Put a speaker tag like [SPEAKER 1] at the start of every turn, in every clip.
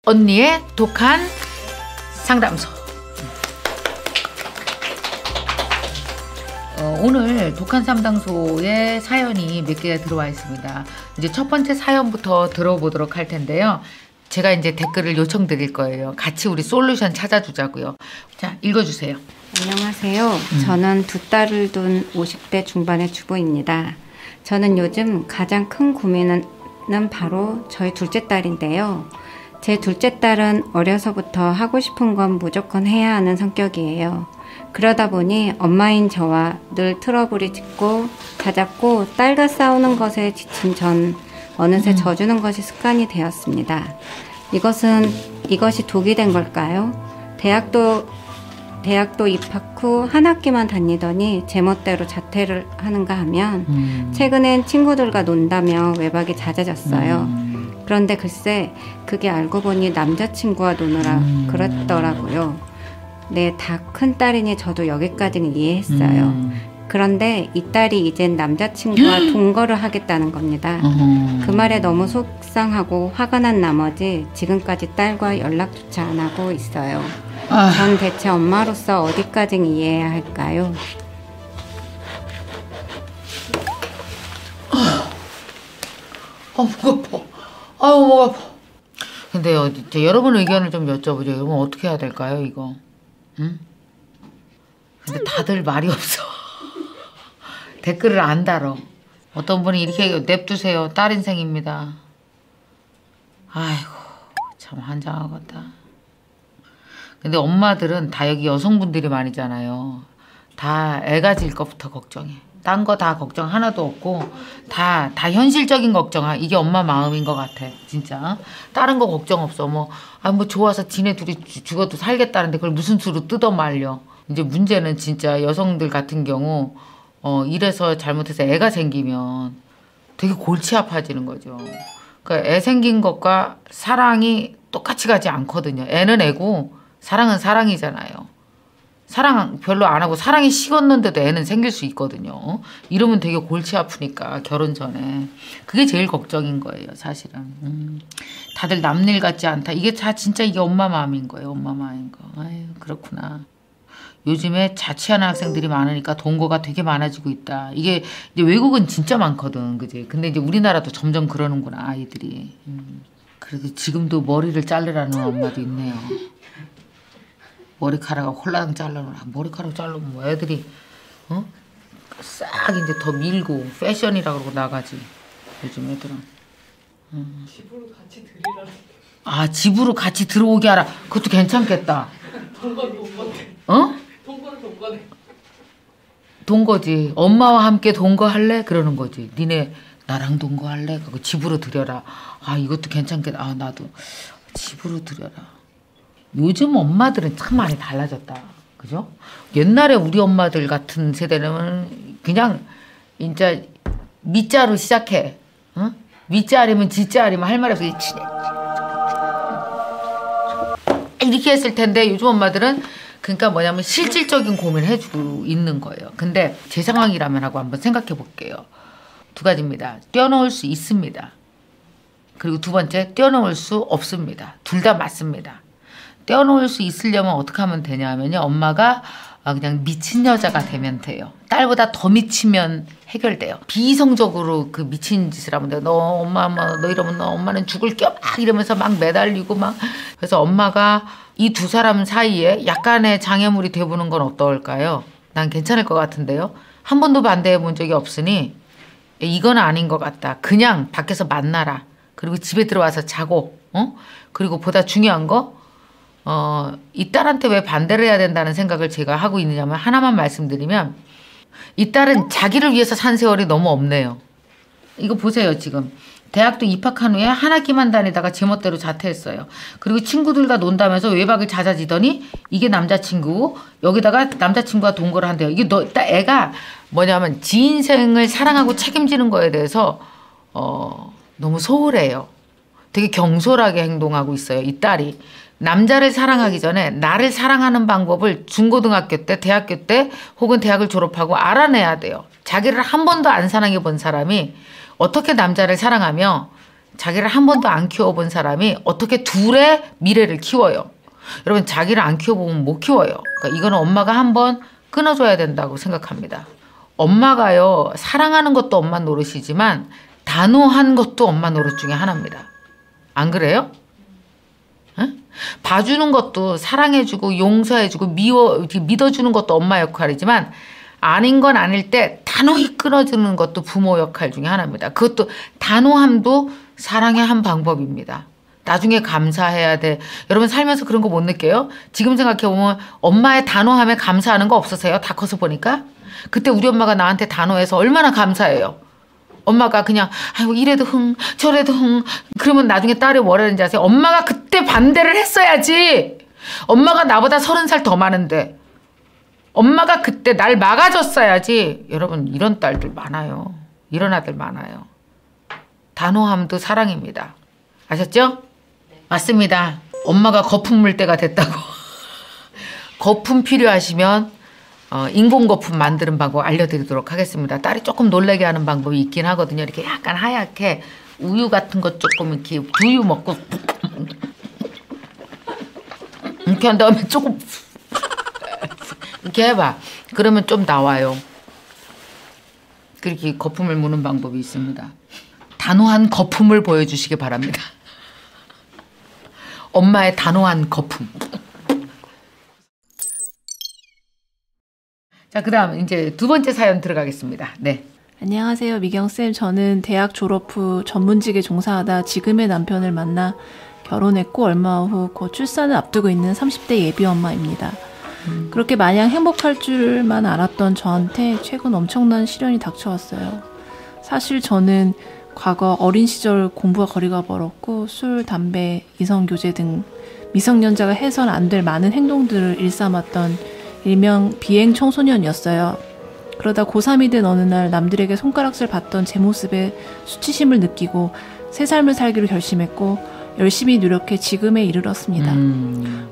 [SPEAKER 1] 언니의 독한 상담소. 오늘 독한 상담소에 사연이 몇 개가 들어와 있습니다. 이제 첫 번째 사연부터 들어보도록 할 텐데요. 제가 이제 댓글을 요청드릴 거예요. 같이 우리 솔루션 찾아주자고요. 자, 읽어주세요.
[SPEAKER 2] 안녕하세요. 저는 두 딸을 둔 50대 중반의 주부입니다. 저는 요즘 가장 큰 고민은 바로 저희 둘째 딸인데요. 제 둘째 딸은 어려서부터 하고 싶은 건 무조건 해야 하는 성격이에요. 그러다 보니 엄마인 저와 늘 트러블이 잦았고 딸과 싸우는 것에 지친 전 어느새 져주는 것이 습관이 되었습니다. 이것이 독이 된 걸까요? 대학도 입학 후 한 학기만 다니더니 제멋대로 자퇴를 하는가 하면 최근엔 친구들과 논다며 외박이 잦아졌어요. 그런데 글쎄 그게 알고 보니 남자친구와 노느라 그랬더라고요. 네, 다 큰 딸이니 저도 여기까지는 이해했어요. 그런데 이 딸이 이젠 남자친구와 동거를 하겠다는 겁니다. 그 말에 너무 속상하고 화가 난 나머지 지금까지 딸과 연락조차 안 하고 있어요. 전 대체 엄마로서 어디까지 이해해야 할까요?
[SPEAKER 1] 목 아파. 아유, 목 아파. 근데요, 여러분 의견을 좀 여쭤보죠. 여러분 어떻게 해야 될까요, 이거? 응? 근데 다들 말이 없어. 댓글을 안 달어. 어떤 분이 이렇게 냅두세요. 딸 인생입니다. 아이고, 참 환장하겠다. 근데 엄마들은 다 여기 여성분들이 많이잖아요. 다 애 가질 것부터 걱정해. 딴 거 다 걱정 하나도 없고 다 현실적인 걱정. 이게 엄마 마음인 것 같아. 진짜. 다른 거 걱정 없어. 뭐 좋아서 지네 둘이 죽어도 살겠다는데 그걸 무슨 수로 뜯어 말려. 이제 문제는 진짜 여성들 같은 경우 이래서 잘못해서 애가 생기면 되게 골치 아파지는 거죠. 그러니까 애 생긴 것과 사랑이 똑같이 가지 않거든요. 애는 애고 사랑은 사랑이잖아요. 사랑 별로 안 하고 사랑이 식었는데도 애는 생길 수 있거든요. 이러면 되게 골치 아프니까 결혼 전에. 그게 제일 걱정인 거예요, 사실은. 다들 남일 같지 않다. 이게 다 진짜 이게 엄마 마음인 거예요. 엄마 마음인 거. 아유, 그렇구나. 요즘에 자취하는 학생들이 많으니까 동거가 되게 많아지고 있다. 이게 이제 외국은 진짜 많거든, 그지? 근데 이제 우리나라도 점점 그러는구나, 아이들이. 그래도 지금도 머리를 자르라는 엄마도 있네요. 머리카락을 홀라당 잘라놓으라. 머리카락 자르면 뭐 애들이 싹 이제 더 밀고 패션이라 그러고 나가지. 요즘 애들은.
[SPEAKER 3] 집으로 같이 들이라는.
[SPEAKER 1] 아, 집으로 같이 들어오게 하라. 그것도 괜찮겠다.
[SPEAKER 3] 동거네. 동거는 동거네.
[SPEAKER 1] 동거지. 엄마와 함께 동거할래? 그러는 거지. 니네 나랑 동거할래? 그거 집으로 들여라. 아, 이것도 괜찮겠다. 아, 나도 집으로 들여라. 요즘 엄마들은 참 많이 달라졌다. 그죠? 옛날에 우리 엄마들 같은 세대는 그냥 진짜 밑자로 시작해. 응? 밑자리면 지자리면 할 말 없어. 이렇게 했을 텐데 요즘 엄마들은 그러니까 뭐냐면 실질적인 고민을 해주고 있는 거예요. 근데 제 상황이라면 하고 한번 생각해 볼게요. 두 가지입니다. 떼어놓을 수 있습니다. 그리고 두 번째, 떼어놓을 수 없습니다. 둘 다 맞습니다. 떼어놓을 수 있으려면 어떻게 하면 되냐면요. 엄마가 그냥 미친 여자가 되면 돼요. 딸보다 더 미치면 해결돼요. 비이성적으로 그 미친 짓을 하면 돼요. 너 이러면 엄마는 죽을겨 막 이러면서 막 매달리고 막. 그래서 엄마가 이 두 사람 사이에 약간의 장애물이 돼보는 건 어떨까요? 난 괜찮을 것 같은데요. 한 번도 반대해 본 적이 없으니 이건 아닌 것 같다. 그냥 밖에서 만나라. 그리고 집에 들어와서 자고 그리고 보다 중요한 거 이 딸한테 왜 반대를 해야 된다는 생각을 제가 하고 있느냐면 하나만 말씀드리면 이 딸은 자기를 위해서 산 세월이 너무 없네요. 이거 보세요. 지금 대학도 입학한 후에 한 학기만 다니다가 제멋대로 자퇴했어요. 그리고 친구들과 논다면서 외박을 잦아지더니 이게 남자친구고 여기다가 남자친구와 동거를 한대요. 이게 애가 뭐냐면 지 인생을 사랑하고 책임지는 거에 대해서 너무 소홀해요. 되게 경솔하게 행동하고 있어요. 이 딸이. 남자를 사랑하기 전에 나를 사랑하는 방법을 중고등학교 때, 대학교 때 혹은 대학을 졸업하고 알아내야 돼요. 자기를 한 번도 안 사랑해 본 사람이 어떻게 남자를 사랑하며 자기를 한 번도 안 키워본 사람이 어떻게 둘의 미래를 키워요? 여러분 자기를 안 키워보면 못 키워요. 그러니까 이거는 엄마가 한번 끊어줘야 된다고 생각합니다. 엄마가요 사랑하는 것도 엄마 노릇이지만 단호한 것도 엄마 노릇 중에 하나입니다. 안 그래요? 응? 봐주는 것도 사랑해주고 용서해주고 믿어주는 것도 엄마 역할이지만 아닌 건 아닐 때 단호히 끊어주는 것도 부모 역할 중에 하나입니다. 그것도 단호함도 사랑의 한 방법입니다. 나중에 감사해야 돼. 여러분 살면서 그런 거 못 느껴요? 지금 생각해보면 엄마의 단호함에 감사하는 거 없으세요? 다 커서 보니까? 그때 우리 엄마가 나한테 단호해서 얼마나 감사해요. 엄마가 그냥 아이고 이래도 흥 저래도 흥 그러면 나중에 딸이 뭐라는지 아세요? 엄마가 그때 반대를 했어야지. 엄마가 나보다 30살 더 많은데 엄마가 그때 날 막아줬어야지. 여러분 이런 딸들 많아요. 이런 아들 많아요. 단호함도 사랑입니다. 아셨죠? 네. 맞습니다. 엄마가 거품 물 때가 됐다고. 거품 필요하시면 인공 거품 만드는 방법 알려드리도록 하겠습니다. 딸이 조금 놀라게 하는 방법이 있긴 하거든요. 이렇게 약간 하얗게 우유 같은 거 조금 이렇게 두유 먹고 이렇게 한 다음에 조금 이렇게 해봐. 그러면 좀 나와요. 그렇게 거품을 무는 방법이 있습니다. 단호한 거품을 보여주시기 바랍니다. 엄마의 단호한 거품. 자, 그 다음 이제 두 번째 사연 들어가겠습니다. 네.
[SPEAKER 4] 안녕하세요, 미경쌤. 저는 대학 졸업 후 전문직에 종사하다 지금의 남편을 만나 결혼했고 얼마 후 곧 출산을 앞두고 있는 30대 예비 엄마입니다. 그렇게 마냥 행복할 줄만 알았던 저한테 최근 엄청난 시련이 닥쳐왔어요. 사실 저는 과거 어린 시절 공부와 거리가 멀었고 술, 담배, 이성교제 등 미성년자가 해선 안 될 많은 행동들을 일삼았던 일명 비행 청소년이었어요. 그러다 고3이 된 어느 날 남들에게 손가락질 받던 제 모습에 수치심을 느끼고 새 삶을 살기로 결심했고 열심히 노력해 지금에 이르렀습니다.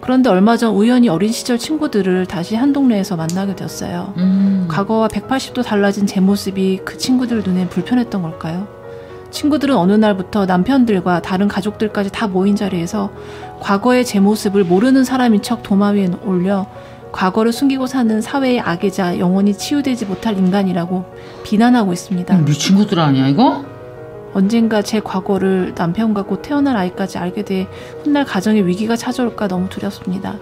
[SPEAKER 4] 그런데 얼마 전 우연히 어린 시절 친구들을 다시 한 동네에서 만나게 되었어요. 과거와 180도 달라진 제 모습이 그 친구들 눈에 불편했던 걸까요? 친구들은 어느 날부터 남편들과 다른 가족들까지 다 모인 자리에서 과거의 제 모습을 모르는 사람인 척 도마 위에 올려 과거를 숨기고 사는 사회의 악이자 영원히 치유되지 못할 인간이라고 비난하고 있습니다.
[SPEAKER 1] 네 친구들 아니야 이거?
[SPEAKER 4] 언젠가 제 과거를 남편과 곧 태어날 아이까지 알게 돼 훗날 가정에 위기가 찾아올까 너무 두렵습니다.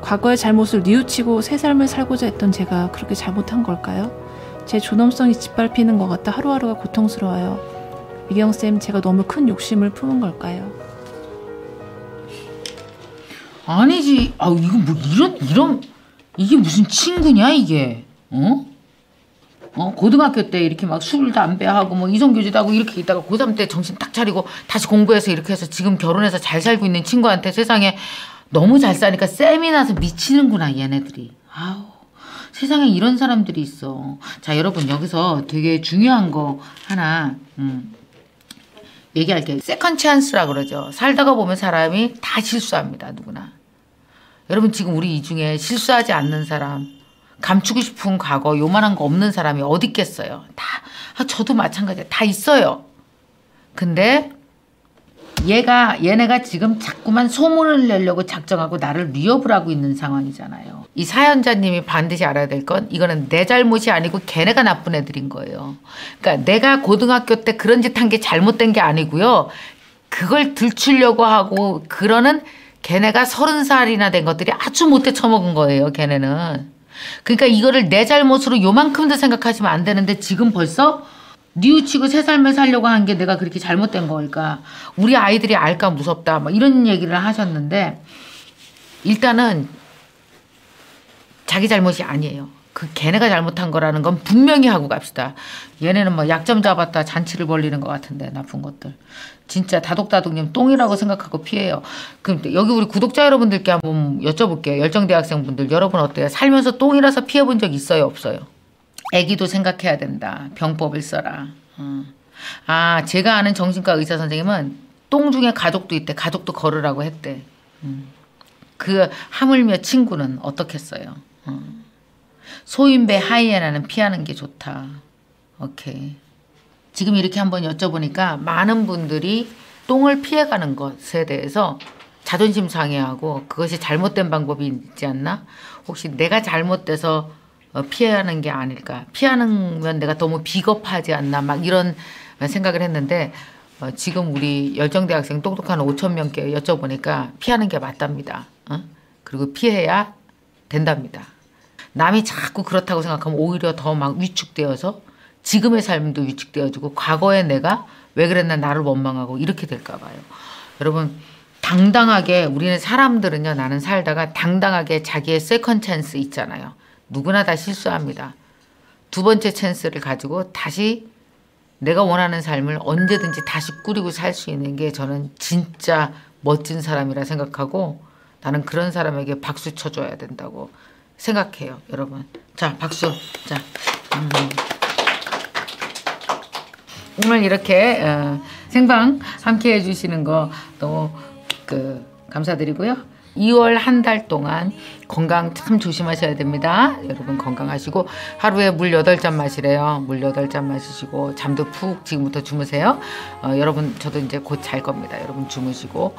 [SPEAKER 4] 과거의 잘못을 뉘우치고 새 삶을 살고자 했던 제가 그렇게 잘못한 걸까요? 제 존엄성이 짓밟히는 것 같아 하루하루가 고통스러워요. 미경쌤, 제가 너무 큰 욕심을 품은 걸까요?
[SPEAKER 1] 아니지. 아 이거 뭐 이런 이게 무슨 친구냐 이게? 고등학교 때 이렇게 막 술, 담배 하고 뭐 이성교제도 하고 이렇게 있다가 고3 때 정신 딱 차리고 다시 공부해서 이렇게 해서 지금 결혼해서 잘 살고 있는 친구한테 세상에 너무 잘 사니까 쌤이 나서 미치는구나 얘네들이. 아우 세상에 이런 사람들이 있어. 자 여러분 여기서 되게 중요한 거 하나 얘기할게요. 세컨 찬스라 그러죠. 살다가 보면 사람이 다 실수합니다. 누구나. 여러분 지금 우리 이 중에 실수하지 않는 사람 감추고 싶은 과거 요만한 거 없는 사람이 어디 있겠어요. 다 저도 마찬가지예요. 다 있어요. 근데 얘네가 지금 자꾸만 소문을 내려고 작정하고 나를 위협을 하고 있는 상황이잖아요. 이 사연자님이 반드시 알아야 될 건 이거는 내 잘못이 아니고 걔네가 나쁜 애들인 거예요. 그러니까 내가 고등학교 때 그런 짓 한 게 잘못된 게 아니고요. 그걸 들추려고 하고 그러는 걔네가 30살이나 된 것들이 아주 못돼 처먹은 거예요. 걔네는. 그러니까 이거를 내 잘못으로 요만큼도 생각하시면 안 되는데 지금 벌써 뉘우치고 새 삶을 살려고 한 게 내가 그렇게 잘못된 걸까? 우리 아이들이 알까 무섭다. 뭐 이런 얘기를 하셨는데 일단은 자기 잘못이 아니에요. 그 걔네가 잘못한 거라는 건 분명히 하고 갑시다. 얘네는 뭐 약점 잡았다 잔치를 벌리는 것 같은데 나쁜 것들. 진짜 다독다독님 똥이라고 생각하고 피해요. 그럼 여기 우리 구독자 여러분들께 한번 여쭤볼게요. 열정대학생분들 여러분 어때요? 살면서 똥이라서 피해본 적 있어요? 없어요? 애기도 생각해야 된다. 병법을 써라. 아 제가 아는 정신과 의사 선생님은 똥 중에 가족도 있대. 가족도 걸으라고 했대. 그 하물며 친구는 어떻겠어요? 소인배 하이에나는 피하는 게 좋다. 오케이. 지금 이렇게 한번 여쭤보니까 많은 분들이 똥을 피해가는 것에 대해서 자존심 상해하고 그것이 잘못된 방법이 있지 않나? 혹시 내가 잘못돼서 피하는 게 아닐까? 피하면 내가 너무 비겁하지 않나? 막 이런 생각을 했는데 지금 우리 열정대학생 똑똑한 5,000명께 여쭤보니까 피하는 게 맞답니다. 그리고 피해야 된답니다. 남이 자꾸 그렇다고 생각하면 오히려 더 막 위축되어서 지금의 삶도 위축되어지고 과거에 내가 왜 그랬나 나를 원망하고 이렇게 될까 봐요. 여러분 당당하게 우리는 사람들은요 나는 살다가 당당하게 자기의 세컨 찬스 있잖아요. 누구나 다 실수합니다. 두 번째 찬스를 가지고 다시 내가 원하는 삶을 언제든지 다시 꾸리고 살 수 있는 게 저는 진짜 멋진 사람이라 생각하고 나는 그런 사람에게 박수 쳐줘야 된다고 생각해요. 여러분 자 박수. 자 오늘 이렇게 생방 함께 해주시는 거 너무 감사드리고요. 2월 한 달 동안 건강 참 조심하셔야 됩니다. 여러분 건강하시고 하루에 물 8잔 마시래요. 물 8잔 마시시고 잠도 푹 지금부터 주무세요. 여러분 저도 이제 곧 잘 겁니다. 여러분 주무시고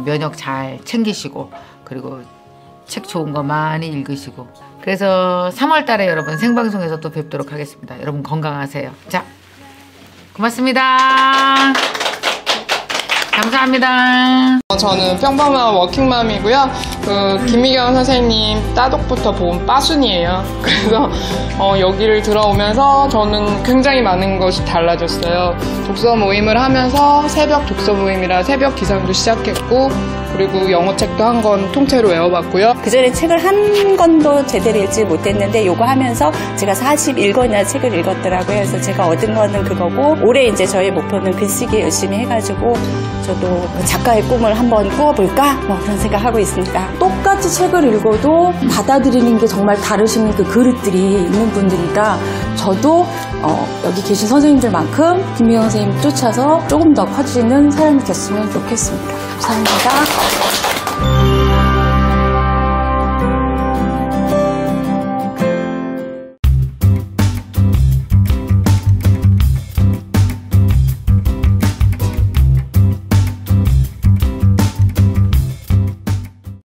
[SPEAKER 1] 면역 잘 챙기시고 그리고 책 좋은 거 많이 읽으시고 그래서 3월 달에 여러분 생방송에서 또 뵙도록 하겠습니다. 여러분 건강하세요. 자 고맙습니다. 감사합니다.
[SPEAKER 3] 저는 평범한 워킹맘이고요. 김미경 선생님 따독부터 본 빠순이에요. 그래서 여기를 들어오면서 저는 굉장히 많은 것이 달라졌어요. 독서 모임을 하면서 새벽 독서 모임이라 새벽 기상도 시작했고 그리고 영어책도 한 권 통째로 외워봤고요.
[SPEAKER 5] 그전에 책을 한 권도 제대로 읽지 못했는데 요거 하면서 제가 41권이나 책을 읽었더라고요. 그래서 제가 얻은 거는 그거고 올해 이제 저희 목표는 글쓰기 열심히 해가지고 저도 작가의 꿈을 한번 꾸어볼까? 뭐 그런 생각하고 있습니다.
[SPEAKER 6] 똑같이 책을 읽어도 받아들이는 게 정말 다르신 그 그릇들이 있는 분들이니까 저도 여기 계신 선생님들만큼 김미경 선생님 쫓아서 조금 더 커지는 사람이 됐으면 좋겠습니다. 감사합니다.